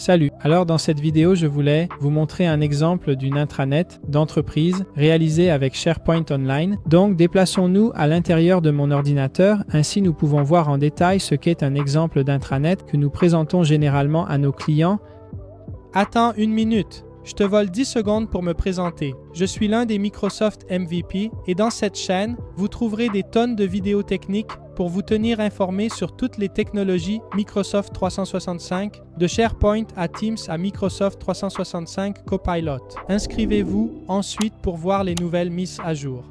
Salut! Alors dans cette vidéo, je voulais vous montrer un exemple d'une intranet d'entreprise réalisée avec SharePoint Online. Donc déplaçons-nous à l'intérieur de mon ordinateur, ainsi nous pouvons voir en détail ce qu'est un exemple d'intranet que nous présentons généralement à nos clients. Attends une minute! Je te vole 10 secondes pour me présenter. Je suis l'un des Microsoft MVP et dans cette chaîne, vous trouverez des tonnes de vidéos techniques pour vous tenir informé sur toutes les technologies Microsoft 365, de SharePoint à Teams à Microsoft 365 Copilot. Inscrivez-vous ensuite pour voir les nouvelles mises à jour.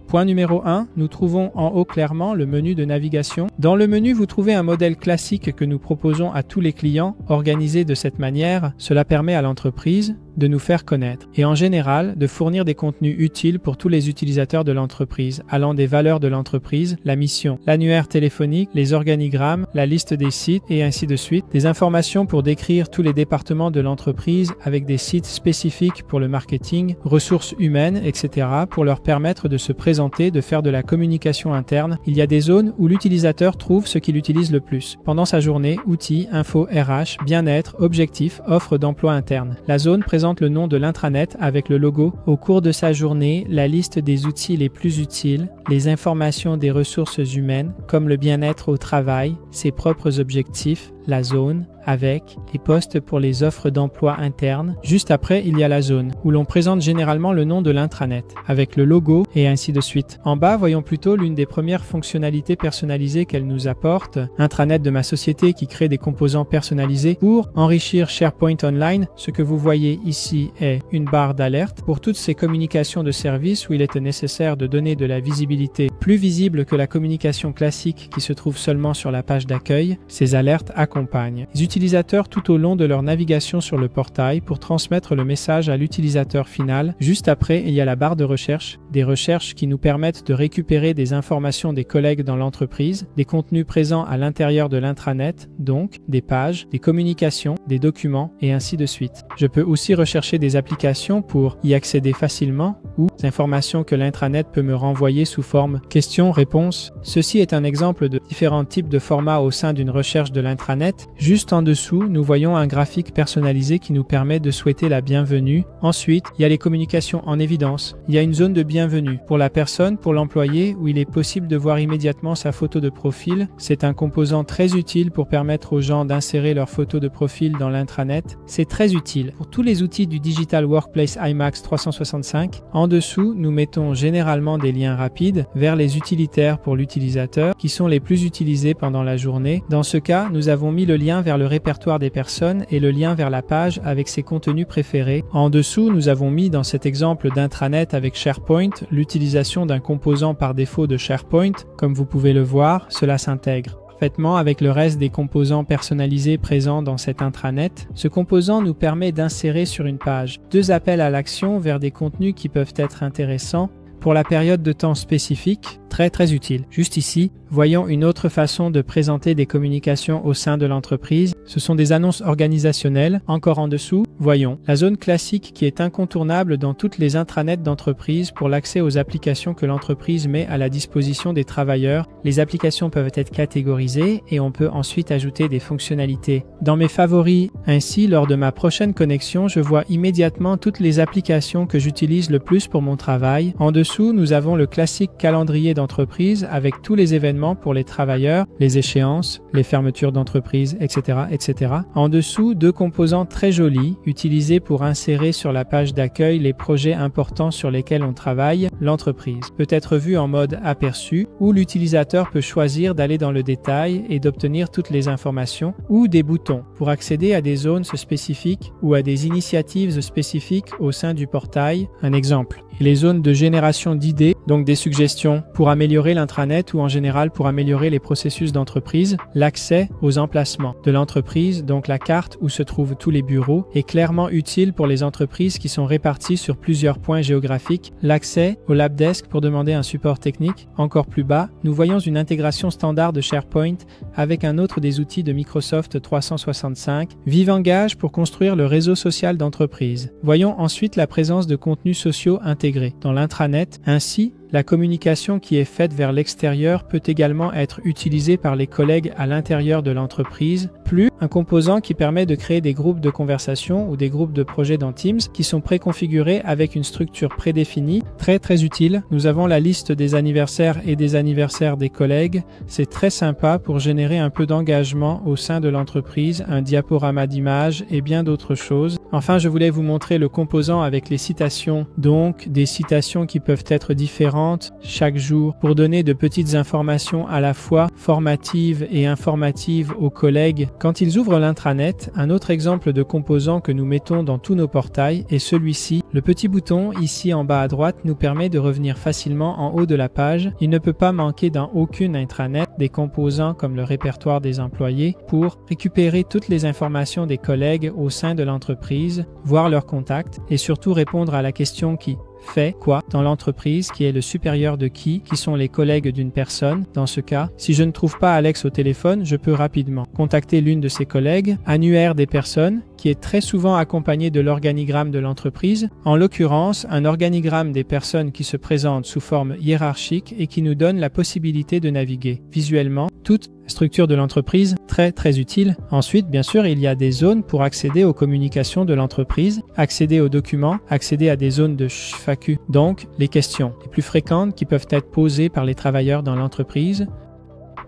Point numéro 1, nous trouvons en haut clairement le menu de navigation. Dans le menu, vous trouvez un modèle classique que nous proposons à tous les clients. Organisé de cette manière, cela permet à l'entreprise de nous faire connaître et en général de fournir des contenus utiles pour tous les utilisateurs de l'entreprise, allant des valeurs de l'entreprise, la mission, l'annuaire téléphonique, les organigrammes, la liste des sites et ainsi de suite, des informations pour décrire tous les départements de l'entreprise avec des sites spécifiques pour le marketing, ressources humaines, etc. pour leur permettre de se présenter, de faire de la communication interne. Il y a des zones où l'utilisateur trouve ce qu'il utilise le plus. Pendant sa journée, outils, info, RH, bien-être, objectifs, offres d'emploi interne. La zone présente le nom de l'intranet avec le logo. Au cours de sa journée, la liste des outils les plus utiles, les informations des ressources humaines, comme le bien-être au travail, ses propres objectifs, la zone, avec les postes pour les offres d'emploi internes. Juste après, il y a la zone, où l'on présente généralement le nom de l'intranet, avec le logo et ainsi de suite. En bas, voyons plutôt l'une des premières fonctionnalités personnalisées qu'elle nous apporte, intranet de ma société qui crée des composants personnalisés pour enrichir SharePoint Online. Ce que vous voyez ici est une barre d'alerte pour toutes ces communications de service où il était nécessaire de donner de la visibilité plus visible que la communication classique qui se trouve seulement sur la page d'accueil. Ces alertes accompagnent les utilisateurs tout au long de leur navigation sur le portail pour transmettre le message à l'utilisateur final. Juste après, il y a la barre de recherche, des recherches qui nous permettent de récupérer des informations des collègues dans l'entreprise, des contenus présents à l'intérieur de l'intranet, donc des pages, des communications, des documents et ainsi de suite. Je peux aussi rechercher des applications pour y accéder facilement ou des informations que l'intranet peut me renvoyer sous forme questions-réponses. Ceci est un exemple de différents types de formats au sein d'une recherche de l'intranet. Juste en dessous, nous voyons un graphique personnalisé qui nous permet de souhaiter la bienvenue. Ensuite, il y a les communications en évidence. Il y a une zone de bienvenue pour la personne, pour l'employé, où il est possible de voir immédiatement sa photo de profil. C'est un composant très utile pour permettre aux gens d'insérer leur photo de profil dans l'intranet. C'est très utile pour tous les outils du Digital Workplace IMAX 365. En dessous, nous mettons généralement des liens rapides vers les utilitaires pour l'utilisateur qui sont les plus utilisés pendant la journée. Dans ce cas, nous avons mis le lien vers le répertoire des personnes et le lien vers la page avec ses contenus préférés. En dessous, nous avons mis dans cet exemple d'intranet avec SharePoint l'utilisation d'un composant par défaut de SharePoint. Comme vous pouvez le voir, cela s'intègre parfaitement avec le reste des composants personnalisés présents dans cet intranet. Ce composant nous permet d'insérer sur une page 2 appels à l'action vers des contenus qui peuvent être intéressants pour la période de temps spécifique, très utile. Juste ici, voyons une autre façon de présenter des communications au sein de l'entreprise. Ce sont des annonces organisationnelles. Encore en dessous, voyons la zone classique qui est incontournable dans toutes les intranets d'entreprise pour l'accès aux applications que l'entreprise met à la disposition des travailleurs. Les applications peuvent être catégorisées et on peut ensuite ajouter des fonctionnalités. Dans mes favoris, ainsi, lors de ma prochaine connexion, je vois immédiatement toutes les applications que j'utilise le plus pour mon travail. En dessous, nous avons le classique calendrier d'entreprise avec tous les événements pour les travailleurs, les échéances, les fermetures d'entreprise, etc., etc. En dessous, 2 composants très jolis utilisés pour insérer sur la page d'accueil les projets importants sur lesquels on travaille. L'entreprise peut être vue en mode aperçu où l'utilisateur peut choisir d'aller dans le détail et d'obtenir toutes les informations ou des boutons pour accéder à des zones spécifiques ou à des initiatives spécifiques au sein du portail. Un exemple. Les zones de génération d'idées, donc des suggestions pour améliorer l'intranet ou en général pour améliorer les processus d'entreprise. L'accès aux emplacements de l'entreprise, donc la carte où se trouvent tous les bureaux, est clairement utile pour les entreprises qui sont réparties sur plusieurs points géographiques. L'accès au Labdesk pour demander un support technique. Encore plus bas, nous voyons une intégration standard de SharePoint avec un autre des outils de Microsoft 365, Vivengage pour construire le réseau social d'entreprise. Voyons ensuite la présence de contenus sociaux intégrés dans l'intranet. Ainsi, La communication qui est faite vers l'extérieur peut également être utilisée par les collègues à l'intérieur de l'entreprise. Plus, un composant qui permet de créer des groupes de conversation ou des groupes de projets dans Teams qui sont préconfigurés avec une structure prédéfinie, très utile. Nous avons la liste des anniversaires et des anniversaires des collègues. C'est très sympa pour générer un peu d'engagement au sein de l'entreprise, un diaporama d'images et bien d'autres choses. Enfin, je voulais vous montrer le composant avec les citations, donc des citations qui peuvent être différentes chaque jour pour donner de petites informations à la fois formatives et informatives aux collègues quand ils ouvrent l'intranet. Un autre exemple de composant que nous mettons dans tous nos portails est celui-ci. Le petit bouton ici en bas à droite nous permet de revenir facilement en haut de la page. Il ne peut pas manquer dans aucune intranet des composants comme le répertoire des employés pour récupérer toutes les informations des collègues au sein de l'entreprise, voir leurs contacts et surtout répondre à la question qui fait quoi dans l'entreprise, qui est le supérieur de qui sont les collègues d'une personne. Dans ce cas, si je ne trouve pas Alex au téléphone, je peux rapidement contacter l'une de ses collègues, annuaire des personnes, qui est très souvent accompagné de l'organigramme de l'entreprise, en l'occurrence un organigramme des personnes qui se présentent sous forme hiérarchique et qui nous donne la possibilité de naviguer visuellement toute la structure de l'entreprise, très utile. Ensuite, bien sûr, il y a des zones pour accéder aux communications de l'entreprise, accéder aux documents, accéder à des zones de FAQ, donc les questions les plus fréquentes qui peuvent être posées par les travailleurs dans l'entreprise.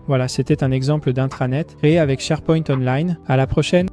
Voilà, c'était un exemple d'intranet créé avec SharePoint Online. À la prochaine!